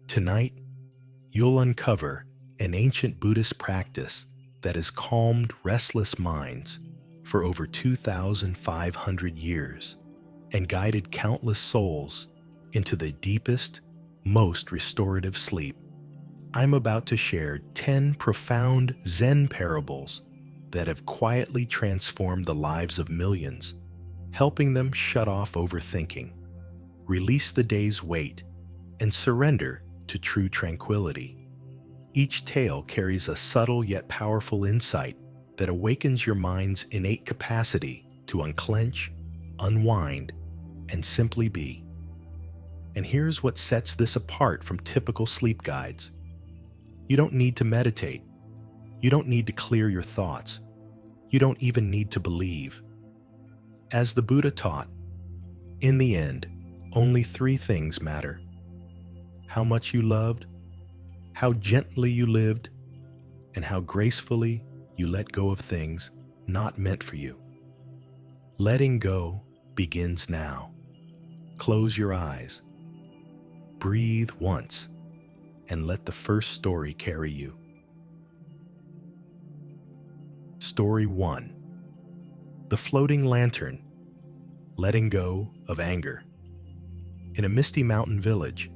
Tonight, you'll uncover an ancient Buddhist practice that has calmed restless minds for over 2,500 years and guided countless souls into the deepest, most restorative sleep. I'm about to share 10 profound Zen parables that have quietly transformed the lives of millions, helping them shut off overthinking, release the day's weight, and surrender to true tranquility. Each tale carries a subtle yet powerful insight that awakens your mind's innate capacity to unclench, unwind, and simply be. And here's what sets this apart from typical sleep guides. You don't need to meditate. You don't need to clear your thoughts. You don't even need to believe. As the Buddha taught, in the end, only 3 things matter: how much you loved, how gently you lived, and how gracefully you let go of things not meant for you. Letting go begins now. Close your eyes. Breathe once, and let the first story carry you. Story 1. The Floating Lantern. Letting go of anger. In a misty mountain village,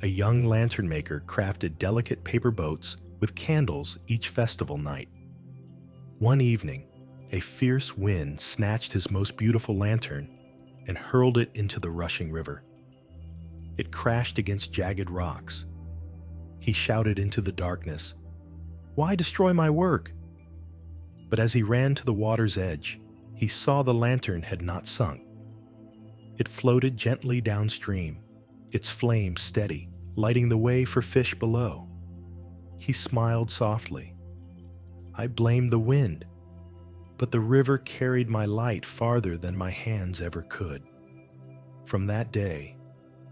a young lantern maker crafted delicate paper boats with candles each festival night. One evening, a fierce wind snatched his most beautiful lantern and hurled it into the rushing river. It crashed against jagged rocks. He shouted into the darkness, "Why destroy my work?" But as he ran to the water's edge, he saw the lantern had not sunk. It floated gently downstream, its flame steady, lighting the way for fish below. He smiled softly. "I blamed the wind, but the river carried my light farther than my hands ever could." From that day,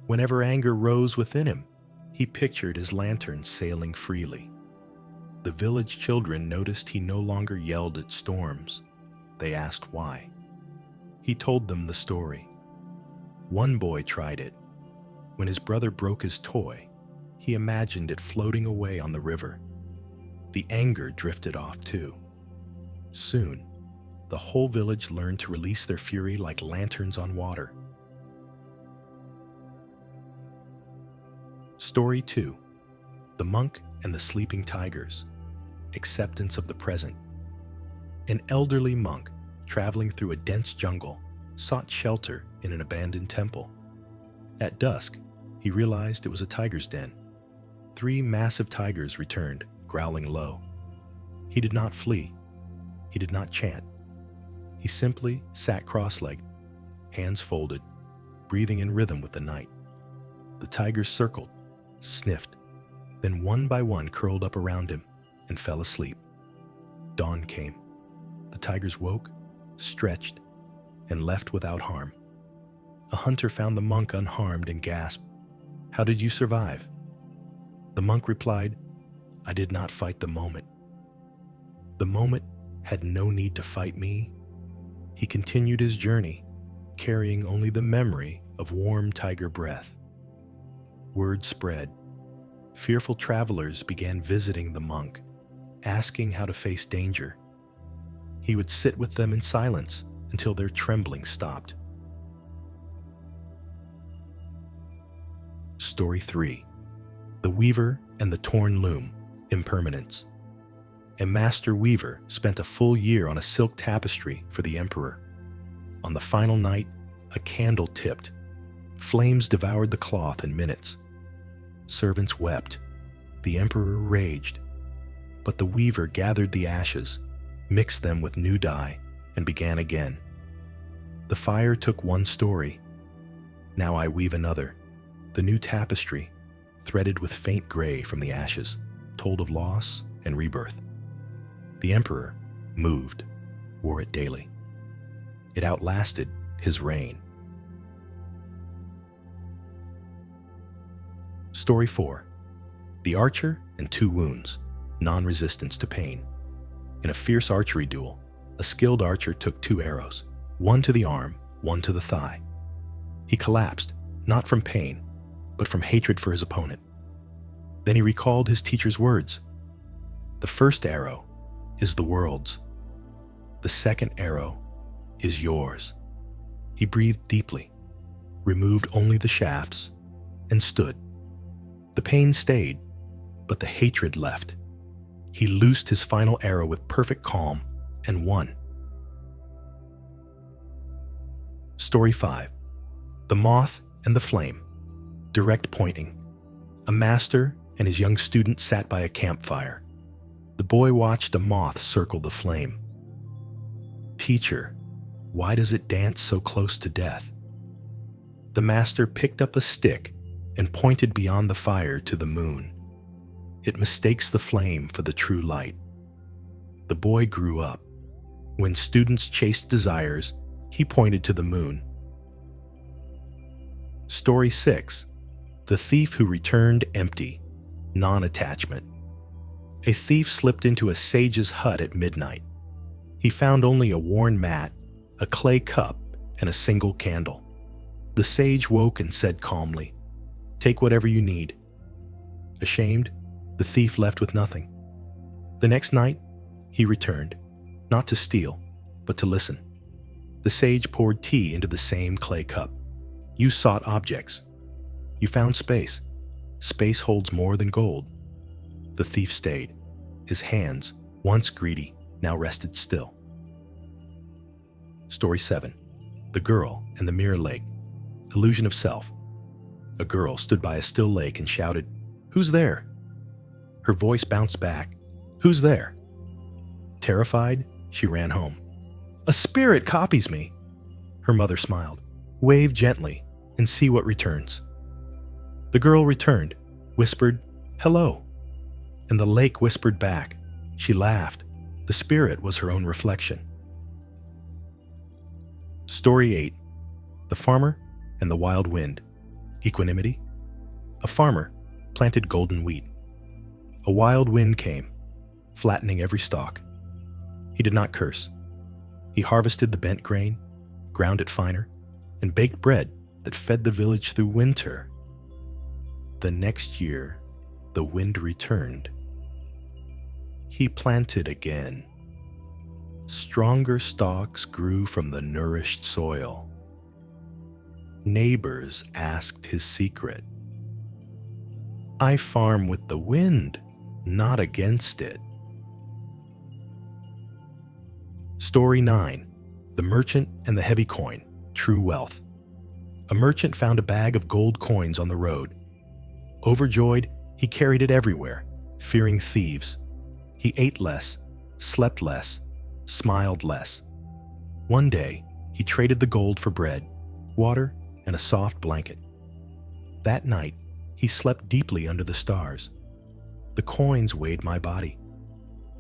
whenever anger rose within him, he pictured his lantern sailing freely. The village children noticed he no longer yelled at storms. They asked why. He told them the story. One boy tried it. When his brother broke his toy, he imagined it floating away on the river. The anger drifted off too. Soon, the whole village learned to release their fury like lanterns on water. Story 2. The Monk and the Sleeping Tigers. Acceptance of the present. An elderly monk, traveling through a dense jungle, sought shelter in an abandoned temple. At dusk, he realized it was a tiger's den. 3 massive tigers returned, growling low. He did not flee. He did not chant. He simply sat cross-legged, hands folded, breathing in rhythm with the night. The tigers circled, sniffed, then one by one curled up around him and fell asleep. Dawn came. The tigers woke, stretched, and left without harm. A hunter found the monk unharmed and gasped, "How did you survive?" The monk replied, "I did not fight the moment. The moment had no need to fight me." He continued his journey, carrying only the memory of warm tiger breath. Word spread. Fearful travelers began visiting the monk, asking how to face danger. He would sit with them in silence until their trembling stopped. Story 3. The Weaver and the Torn Loom. Impermanence. A master weaver spent a full year on a silk tapestry for the emperor. On the final night, a candle tipped. Flames devoured the cloth in minutes. Servants wept. The emperor raged. But the weaver gathered the ashes, mixed them with new dye, and began again. The fire took one story. Now I weave another. The new tapestry, threaded with faint gray from the ashes, told of loss and rebirth. The emperor, moved, wore it daily. It outlasted his reign. Story 4. The Archer and 2 Wounds. Non-resistance to pain. In a fierce archery duel, a skilled archer took 2 arrows, one to the arm, one to the thigh. He collapsed, not from pain, but from hatred for his opponent. Then he recalled his teacher's words. The first arrow is the world's. The second arrow is yours. He breathed deeply, removed only the shafts, and stood. The pain stayed, but the hatred left. He loosed his final arrow with perfect calm and won. Story 5. The Moth and the Flame. Direct pointing. A master and his young student sat by a campfire. The boy watched a moth circle the flame. Teacher, why does it dance so close to death? The master picked up a stick and pointed beyond the fire to the moon. It mistakes the flame for the true light. The boy grew up. When students chased desires, he pointed to the moon. Story 6. The Thief Who Returned Empty. Non-attachment. A thief slipped into a sage's hut at midnight. He found only a worn mat, a clay cup, and a single candle. The sage woke and said calmly, "Take whatever you need." Ashamed, the thief left with nothing. The next night, he returned, not to steal, but to listen. The sage poured tea into the same clay cup. You sought objects. You found space. Space holds more than gold. The thief stayed. His hands, once greedy, now rested still. Story 7. The Girl and the Mirror Lake. Illusion of Self. A girl stood by a still lake and shouted, "Who's there?" Her voice bounced back, "Who's there?" Terrified, she ran home. "A spirit copies me." Her mother smiled. "Wave gently and see what returns." The girl returned, whispered, "Hello." And the lake whispered back. She laughed. The spirit was her own reflection. Story 8. The Farmer and the Wild Wind. Equanimity. A farmer planted golden wheat. A wild wind came, flattening every stalk. He did not curse. He harvested the bent grain, ground it finer, and baked bread that fed the village through winter. The next year, the wind returned. He planted again. Stronger stalks grew from the nourished soil. Neighbors asked his secret. "I farm with the wind, not against it." Story 9. The Merchant and the Heavy Coin. True Wealth. A merchant found a bag of gold coins on the road. Overjoyed, he carried it everywhere, fearing thieves. He ate less, slept less, smiled less. One day, he traded the gold for bread, water, and a soft blanket. That night, he slept deeply under the stars. The coins weighed my body.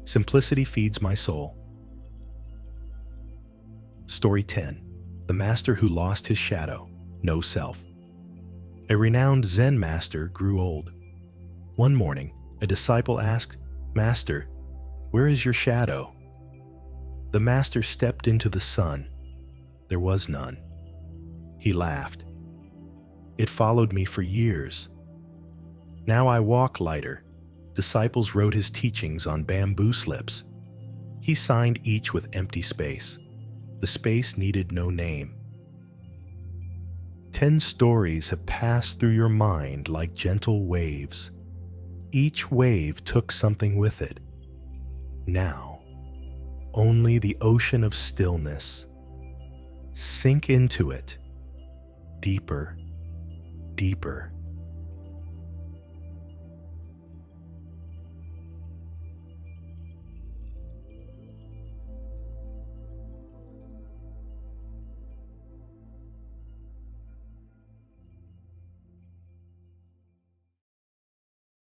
Simplicity feeds my soul. Story 10. The Master Who Lost His Shadow. No Self. A renowned Zen master grew old. One morning, a disciple asked, "Master, where is your shadow?" The master stepped into the sun. There was none. He laughed. "It followed me for years. Now I walk lighter." Disciples wrote his teachings on bamboo slips. He signed each with empty space. The space needed no name. 10 stories have passed through your mind like gentle waves. Each wave took something with it. Now, only the ocean of stillness. Sink into it. Deeper, deeper.